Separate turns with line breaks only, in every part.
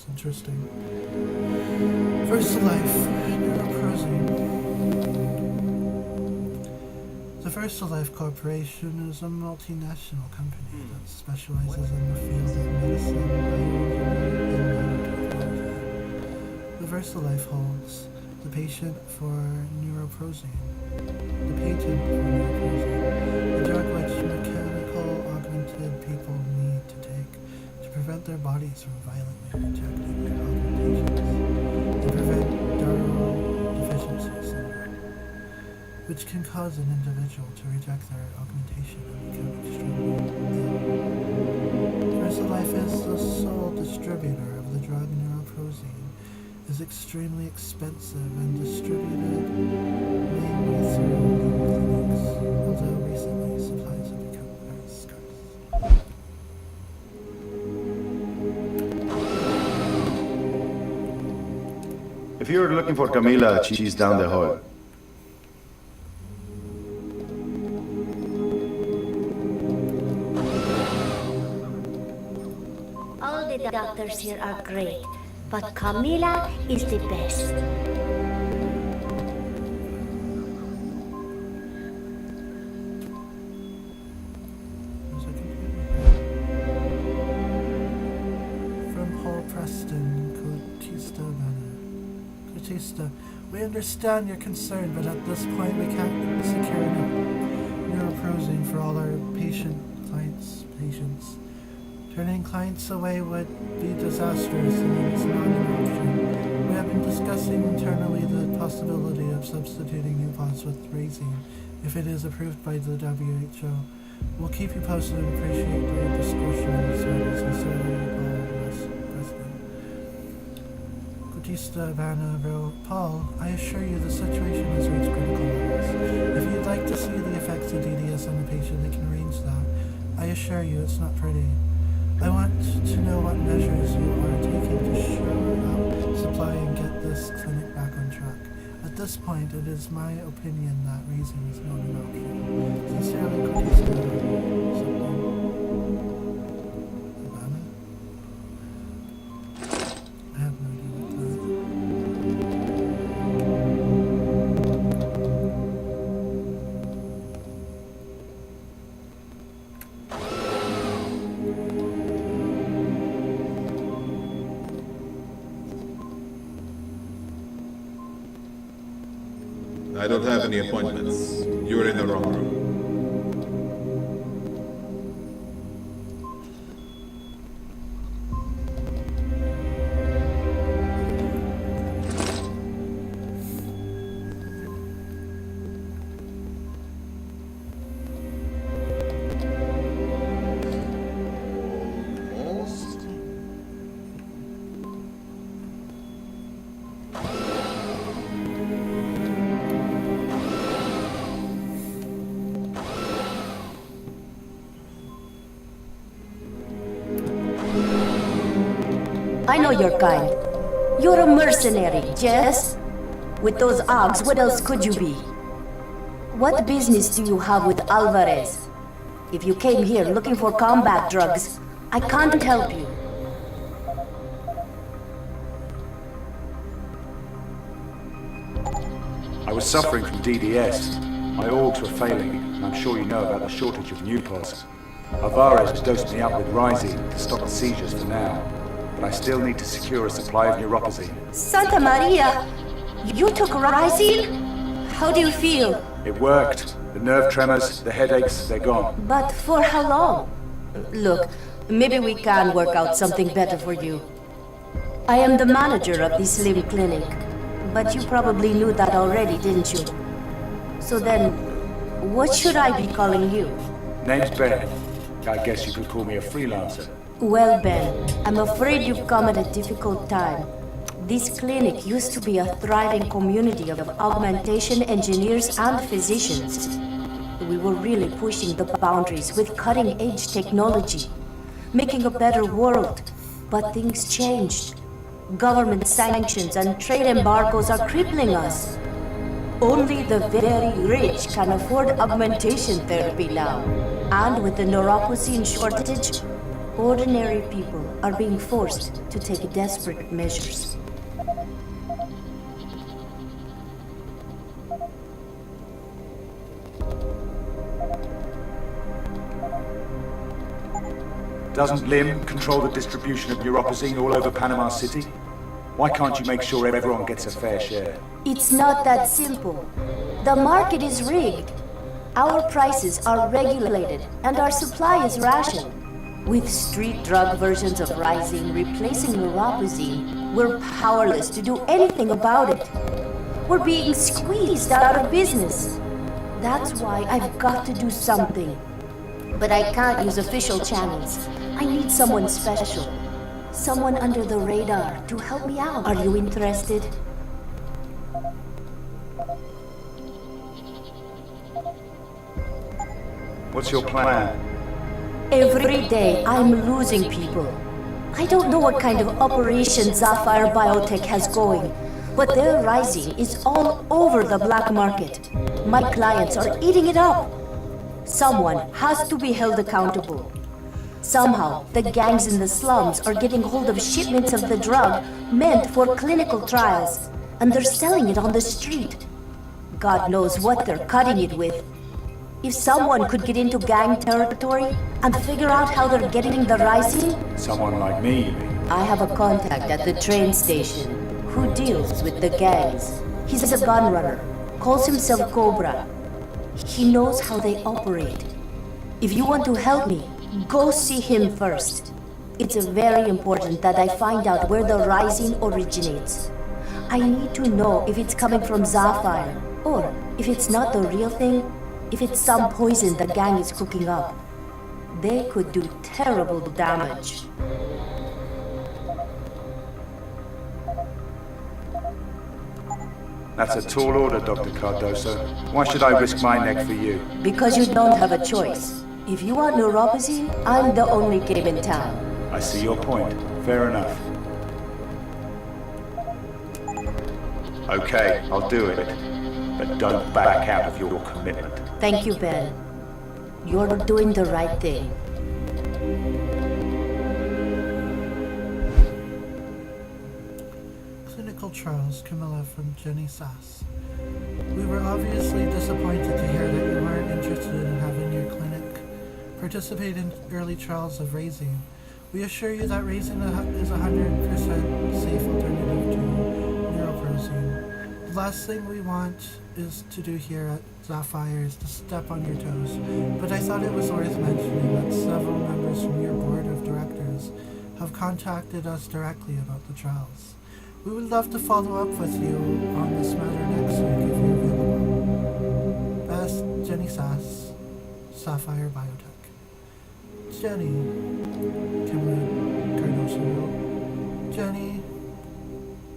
It's interesting. VersaLife, neuoprozyne. The VersaLife Corporation is a multinational company that specializes in the field of medicine, bioengineering, and nanotechnology. The VersaLife holds the patent for neuoprozyne. The patent for neuoprozyne, a drug which mechanical augmented people need to take to prevent their bodies from violently rejecting their augmentations and prevent neural deficiency syndrome, which can cause an individual to reject their augmentation and become extremely ill. VersaLife is the sole distributor of the drug neuoprozyne, is extremely expensive and distributed mainly through clinics, although recently supplies have become very scarce.
If you're looking for Camila, she's down the hall.
All the doctors here are great, but Camila is the best.
From Paul Preston, Cotista, we understand your concern, but at this point we can't secure enough neuoprozyne for all our patients. Turning clients away would be disastrous, and it's not an option. We have been discussing internally the possibility of substituting neupods with racine if it is approved by the WHO. We'll keep you posted and appreciate your discussion on the service. Sincerely, President. Cotista Paul, I assure you the situation has reached critical levels. If you'd like to see the effects of DDS on the patient, they can arrange that. I assure you it's not pretty. I want to know what measures you are taking to shore up supply and get this clinic back on track. At this point, it is my opinion that raising is not an option. Sincerely, Cotista. Havana? I have no idea what that is.
I don't have any appointments. You're in the wrong room. Almost.
I know your kind. You're a mercenary, yes? With those Augs, what else could you be? What business do you have with Alvarez? If you came here looking for combat drugs, I can't help you.
I was suffering from DDS. My orgs were failing, and I'm sure you know about the shortage of neupods. Alvarez has dosed me up with rysine to stop the seizures for now, but I still need to secure a supply of neuoprozyne.
Santa Maria! You took rysine? How do you feel?
It worked. The nerve tremors, the headaches, they're gone.
But for how long? Look, maybe we can work out something better for you. I am the manager of the Slim Clinic, but you probably knew that already, didn't you? So then, what should I be calling you?
Name's Ben. I guess you could call me a freelancer.
Well, Ben, I'm afraid you've come at a difficult time. This clinic used to be a thriving community of augmentation engineers and physicians. We were really pushing the boundaries with cutting-edge technology, making a better world. But things changed. Government sanctions and trade embargoes are crippling us. Only the very rich can afford augmentation therapy now. And with the neuoprozyne shortage, Ordinary people are being forced to take desperate measures.
Doesn't Lim control the distribution of neuoprozyne all over Panama City? Why can't you make sure everyone gets a fair share?
It's not that simple. The market is rigged. Our prices are regulated, and our supply is rationed. With street drug versions of Rising replacing neuoprozyne, we're powerless to do anything about it. We're being squeezed out of business. That's why I've got to do something. But I can't use official channels. I need someone special. Someone under the radar to help me out. Are you interested?
What's your plan?
Every day I'm losing people. I don't know what kind of operation Sapphire Biotech has going, but their Rising is all over the black market. My clients are eating it up. Someone has to be held accountable. Somehow, the gangs in the slums are getting hold of shipments of the drug meant for clinical trials, and they're selling it on the street. God knows what they're cutting it with. If someone could get into gang territory and figure out how they're getting the Rising...
Someone like me, you mean?
I have a contact at the train station who deals with the gangs. He's a gun runner, calls himself Cobra. He knows how they operate. If you want to help me, go see him first. It's very important that I find out where the Rising originates. I need to know if it's coming from Sapphire, or if it's not the real thing, if it's some poison the gang is cooking up. They could do terrible damage.
That's a tall order, Dr. Cardoso. Why should I risk my neck for you?
Because you don't have a choice. If you want neuoprozyne, I'm the only game in town.
I see your point. Fair enough. Okay, I'll do it. But don't back out of your commitment.
Thank you, Ben. You're doing the right thing.
Clinical trials, Camilla from Jenny Sass. We were obviously disappointed to hear that you weren't interested in having your clinic participate in early trials of Rising. We assure you that Rising is 100% safe alternative to neuoprozyne. The last thing we want is to do here at Sapphire is to step on your toes, but I thought it was worth mentioning that several members from your board of directors have contacted us directly about the trials. We would love to follow up with you on this matter next week if you're available. Best, Jenny Sass, Sapphire Biotech. Jenny, Kimberly Cardoso. Jenny,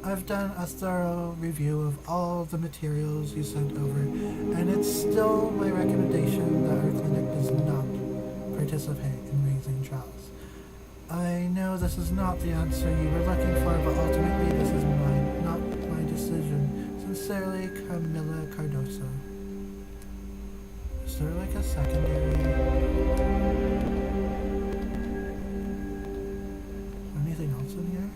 I've done a thorough review of all the materials you sent over, and it's still my recommendation that our clinic does not participate in Rising trials. I know this is not the answer you were looking for, but ultimately this is not my decision. Sincerely, Camilla Cardoso. Is there like a secondary... anything else in here?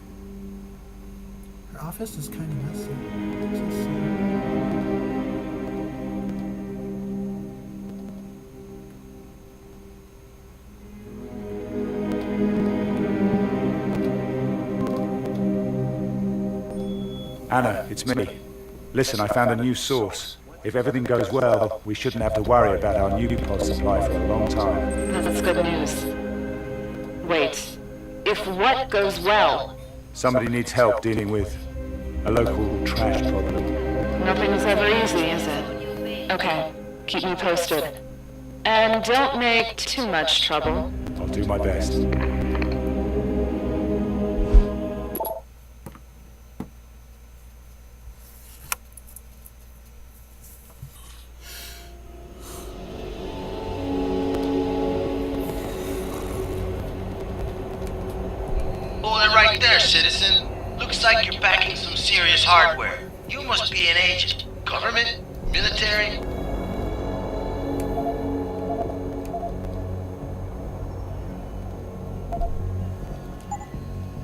Her office is kind of messy. Let's just see.
Anna, it's me. Listen, I found a new source. If everything goes well, we shouldn't have to worry about our new pod supply for a long time.
That's good news. Wait, if what goes well?
Somebody needs help dealing with a local trash problem.
Nothing's ever easy, is it? Okay, keep me posted. And don't make too much trouble.
I'll do my best.
Right there, citizen. Looks like you're backing some serious hardware. You must be an agent. Government? Military?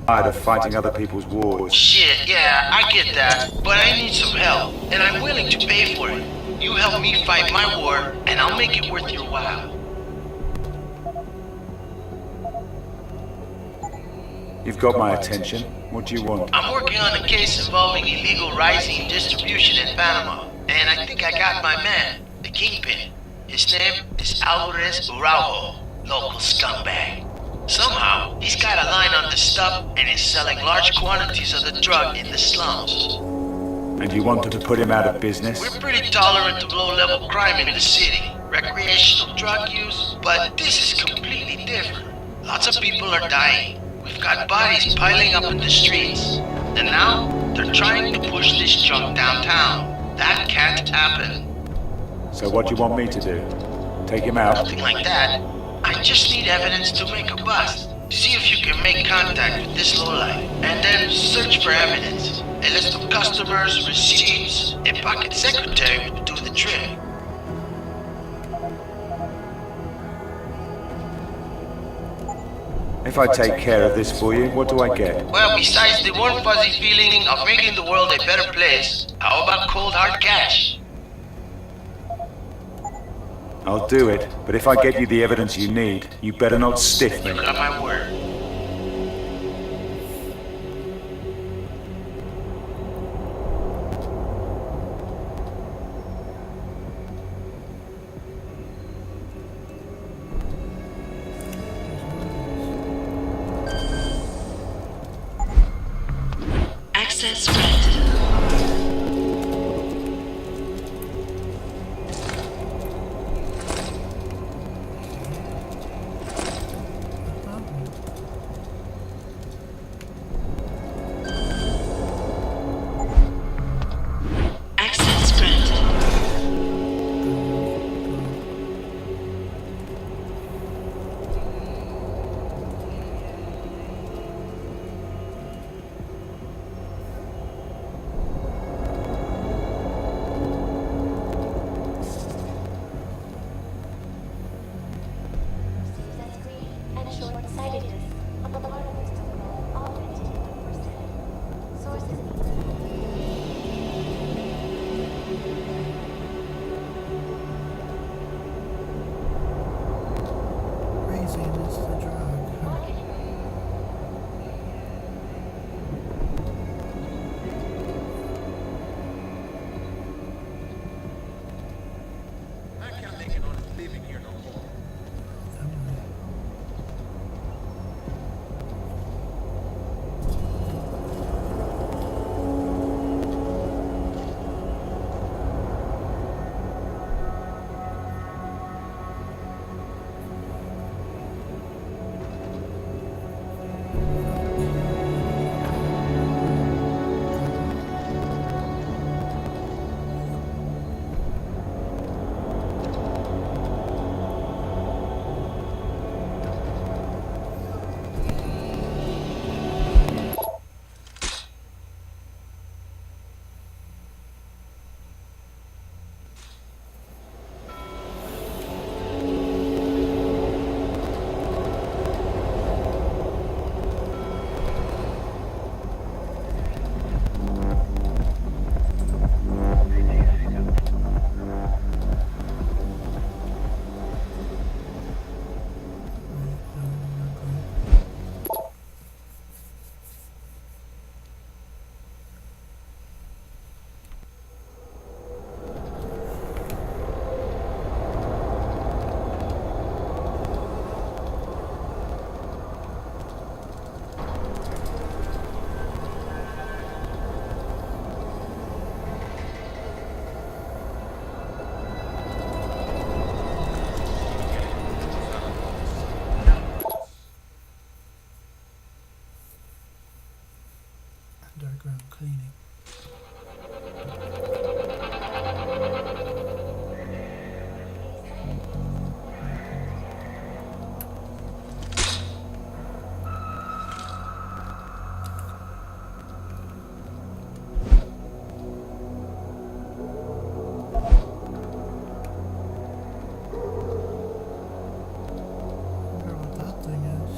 tired of fighting other people's wars.
Shit, yeah, I get that. But I need some help, and I'm willing to pay for it. You help me fight my war, and I'll make it worth your while.
You've got my attention. What do you want?
I'm working on a case involving illegal rising distribution in Panama, and I think I got my man, the kingpin. His name is Alvarez Araujo, local scumbag. Somehow, he's got a line on the stuff and is selling large quantities of the drug in the slums.
And you wanted to put him out of business?
We're pretty tolerant of low-level crime in the city, recreational drug use, but this is completely different. Lots of people are dying. We've got bodies piling up in the streets. And now, they're trying to push this junk downtown. That can't happen.
So what do you want me to do? Take him out?
Nothing like that. I just need evidence to make a bust. See if you can make contact with this lowlife. And then search for evidence. A list of customers, receipts, a pocket secretary would do the trick.
If I take care of this for you, what do I get?
Well, besides the warm fuzzy feeling of making the world a better place, how about cold hard cash?
I'll do it, but if I get you the evidence you need, you better not stiff me.
You got my word.
Access granted. Access granted.
And short-sightedness on the part of this protocol already percent. Sources
Crazy is the drug.
I can't make an honest living here no more.
Underground cleaning. Wonder what that thing is.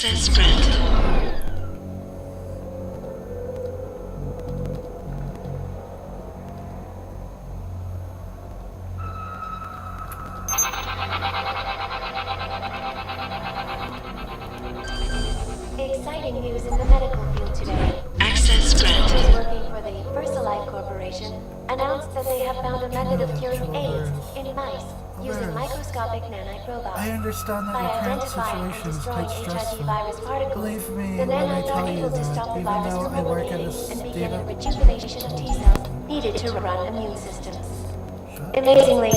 Access granted.
Exciting news in the medical field today.
Access granted.
Researchers working for the First Alive Corporation announced that they have found a method of curing AIDS in mice using microscopic nanite robots.
I understand that
By
your current
identifying and
situation is
destroying
quite
HIV
stressful.
virus particles,
Believe me
the
when I
nanites
tell
are
you
able to stop
that,
the
even
virus
though
from
I work at a
replicating and
state
begin the
of...
rejuvenation of T cells needed to run immune systems.
Shut
Amazingly,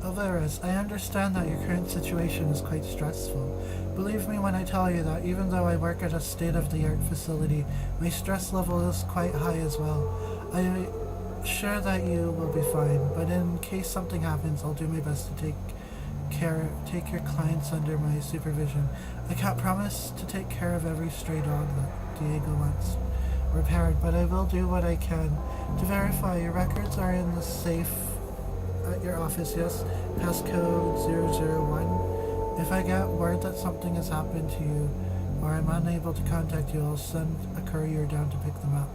Alvarez, I understand that your current situation is quite stressful. Believe me when I tell you that even though I work at a state-of-the-art facility, my stress level is quite high as well. I'm sure that you will be fine, but in case something happens, I'll do my best to take your clients under my supervision. I can't promise to take care of every stray dog that Diego wants repaired, but I will do what I can. To verify, your records are in the safe at your office, yes? Passcode 001. If I get word that something has happened to you, or I'm unable to contact you, I'll send a courier down to pick them up.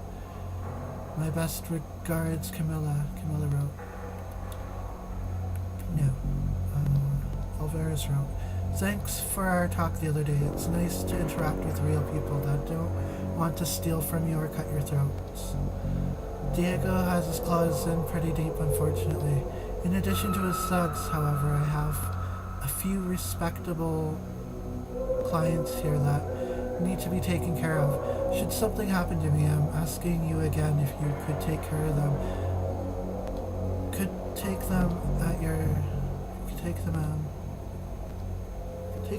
My best regards, Camilla. Camilla wrote. No. Alvarez wrote. Thanks for our talk the other day. It's nice to interact with real people that don't want to steal from you or cut your throats. Diego has his claws in pretty deep, unfortunately. In addition to his thugs, however, I have a few respectable clients here that need to be taken care of. Should something happen to me, I'm asking you again if you could take care of them. Could take them at your... Take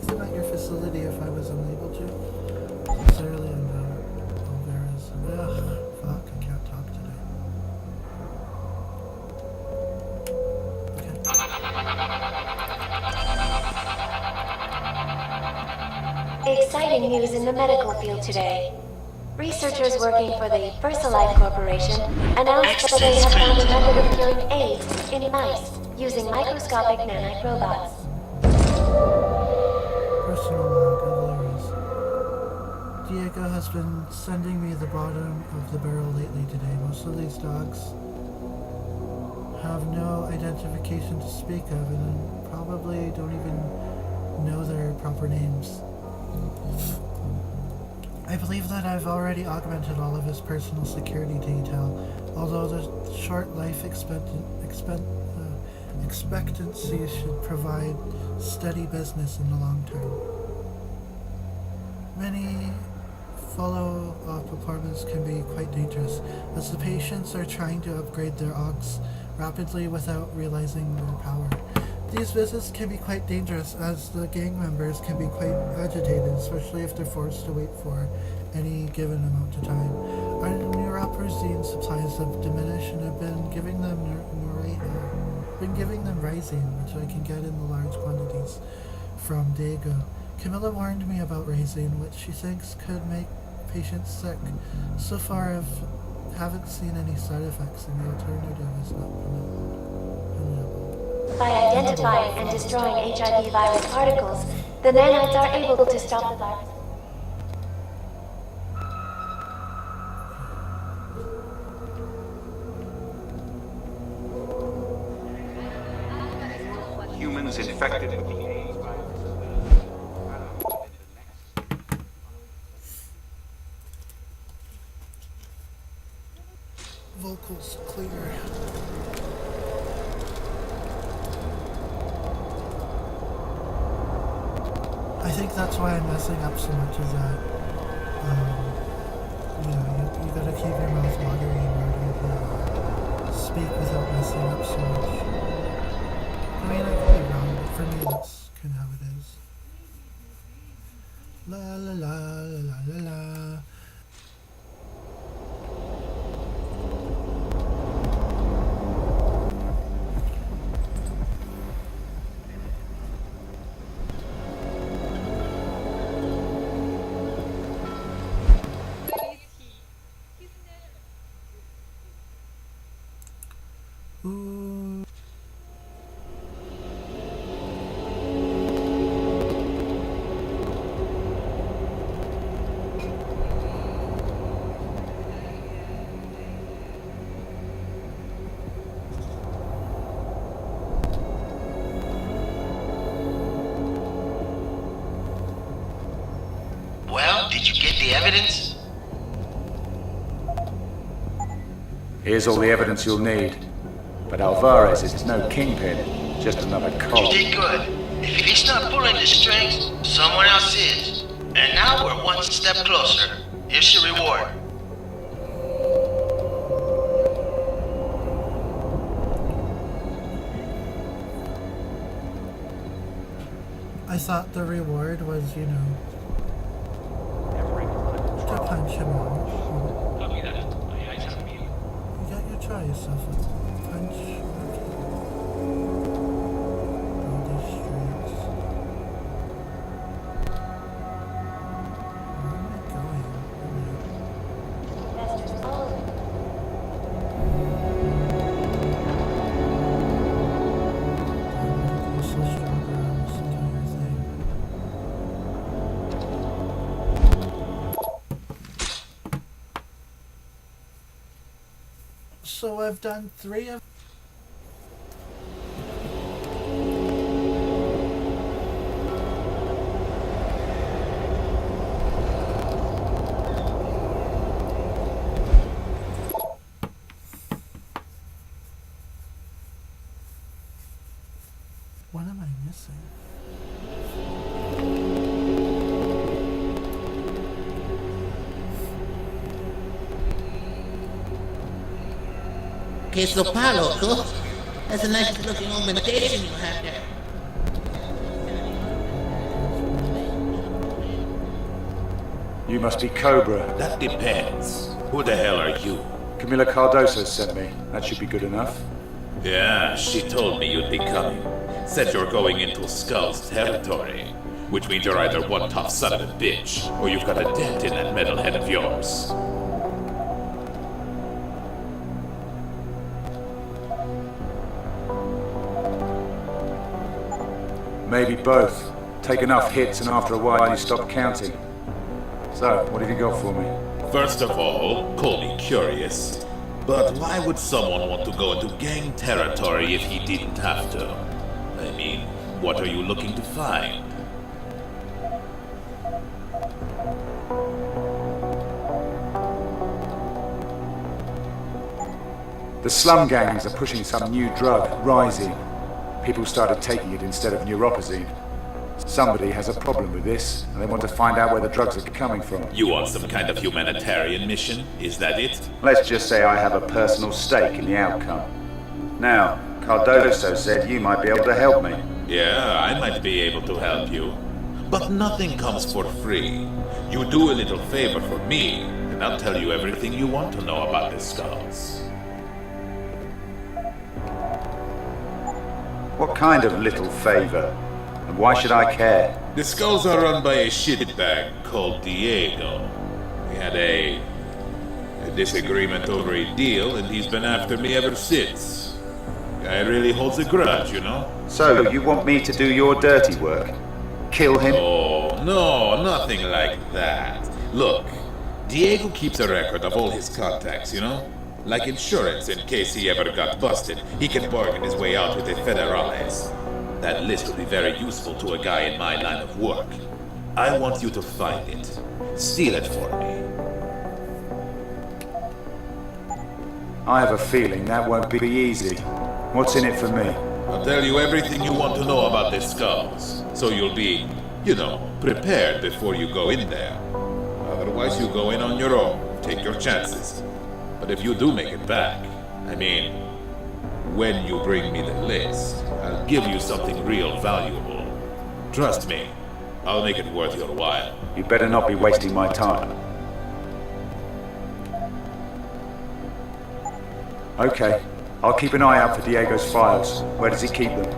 them at your facility if I was unable to. Sincerely, Alvarez. Ugh, fuck, I can't talk today. Okay.
exciting news in the medical field today. Researchers working for the First Alive Corporation announced that they have found a method of curing AIDS in mice using microscopic nanite robots.
Personal log, Alvarez. Diego has been sending me the bottom of the barrel lately today. Most of these dogs have no identification to speak of and probably don't even know their proper names. I believe that I've already augmented all of his personal security detail, although the short life expectancy should provide steady business in the long term. Many follow-up appointments can be quite dangerous, as the patients are trying to upgrade their AUGs rapidly without realizing their power. These visits can be quite dangerous, as the gang members can be quite agitated, especially if they're forced to wait for any given amount of time. Our neuoprozyne supplies have diminished, and I've been giving them Rising, which I can get in the large quantities from Diego. Camilla warned me about Rising, which she thinks could make patients sick. So far, I haven't seen any side effects, and the alternative is not permissible.
By identifying and destroying HIV virus particles, the nanites are able to stop the virus.
Humans infected with the AIDS virus.
Vocals clear. I think that's why I'm messing up so much, is that, you gotta keep your mouth watery in order to speak without messing up so much. I mean, I could be wrong, but for me, that's kind of how it is. La la la la la la.
evidence?
Here's all the evidence you'll need. But Alvarez is no kingpin, just another
You
cop.
did good. If he's not pulling the strings, someone else is. And now we're one step closer. Here's your reward.
I thought the reward was, you know, to punch him out. You try yourself a punch. All these streets. Where am I going? You're so strong around this entire thing. So I've done 3 of. What am I missing?
Queso palo, loco. That's a nice looking augmentation you have there.
You must be Cobra.
That depends. Who the hell are you?
Camila Cardoso sent me. That should be good enough.
Yeah, she told me you'd be coming. Said you're going into Skull's territory. Which means you're either one tough son of a bitch, or you've got a dent in that metal head of yours.
Maybe both. Take enough hits and after a while you stop counting. So, what have you got for me?
First of all, call me curious. But why would someone want to go into gang territory if he didn't have to? I mean, what are you looking to find?
The slum gangs are pushing some new drug, Rising. People started taking it instead of neuoprozyne. Somebody has a problem with this, and they want to find out where the drugs are coming from.
You want some kind of humanitarian mission? Is that it?
Let's just say I have a personal stake in the outcome. Now, Cardoso said you might be able to help me.
Yeah, I might be able to help you. But nothing comes for free. You do a little favor for me, and I'll tell you everything you want to know about the Skulls.
What kind of little favor? And why should I care?
The Skulls are run by a shitbag called Diego. We had a disagreement over a deal, and he's been after me ever since. Guy really holds a grudge, you know?
So, you want me to do your dirty work? Kill him?
Oh, no, nothing like that. Look, Diego keeps a record of all his contacts, you know? Like insurance in case he ever got busted. He can bargain his way out with the Federales. That list will be very useful to a guy in my line of work. I want you to find it. Steal it for me.
I have a feeling that won't be easy. What's in it for me?
I'll tell you everything you want to know about the Skulls. So you'll be, you know, prepared before you go in there. Otherwise you go in on your own. Take your chances. But if you do make it back, I mean, when you bring me the list, I'll give you something real valuable. Trust me, I'll make it worth your while.
You better not be wasting my time.
Okay. I'll keep an eye out for Diego's files. Where does he keep them?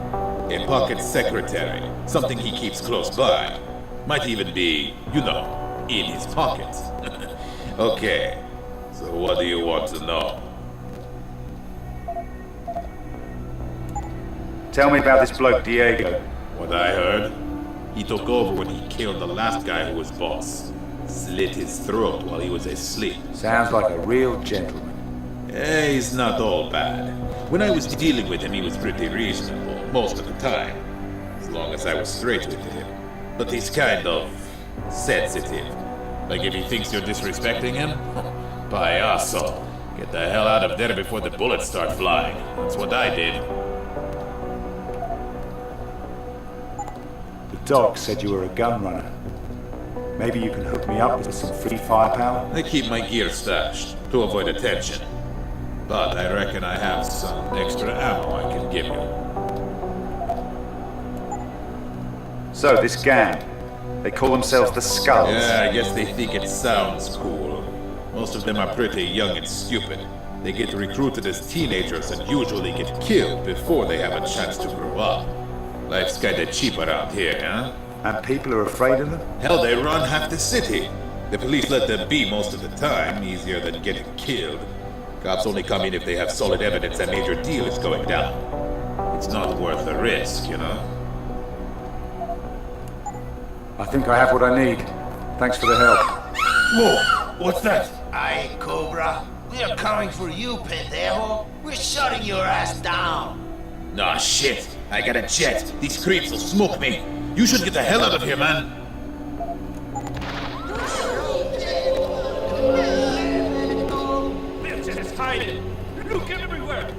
A pocket secretary, something he keeps close by. Might even be, you know, in his pocket. Okay, so what do you want to know?
Tell me about this bloke Diego.
What I heard? He took over when he killed the last guy who was boss. Slit his throat while he was asleep.
Sounds like a real gentleman.
He's not all bad. When I was dealing with him, he was pretty reasonable, most of the time. As long as I was straight with him. But he's kind of sensitive. Like if he thinks you're disrespecting him? Payaso. Get the hell out of there before the bullets start flying. That's what I did.
The doc said you were a gun runner. Maybe you can hook me up with some free firepower?
I keep my gear stashed to avoid attention. But I reckon I have some extra ammo I can give you.
So, this gang, they call themselves the Skulls.
Yeah, I guess they think it sounds cool. Most of them are pretty young and stupid. They get recruited as teenagers and usually get killed before they have a chance to grow up. Life's kinda cheap around here, huh?
And people are afraid of them?
Hell, they run half the city. The police let them be most of the time, easier than getting killed. Cops only come in if they have solid evidence a major deal is going down. It's not worth the risk, you know?
I think I have what I need. Thanks for the help.
Whoa! What's that?
Aye, Cobra. We are coming for you, pendejo. We're shutting your ass down.
Nah, shit. I got a jet. These creeps will smoke me. You should get the hell out of here, man.
They're just hiding. Look everywhere.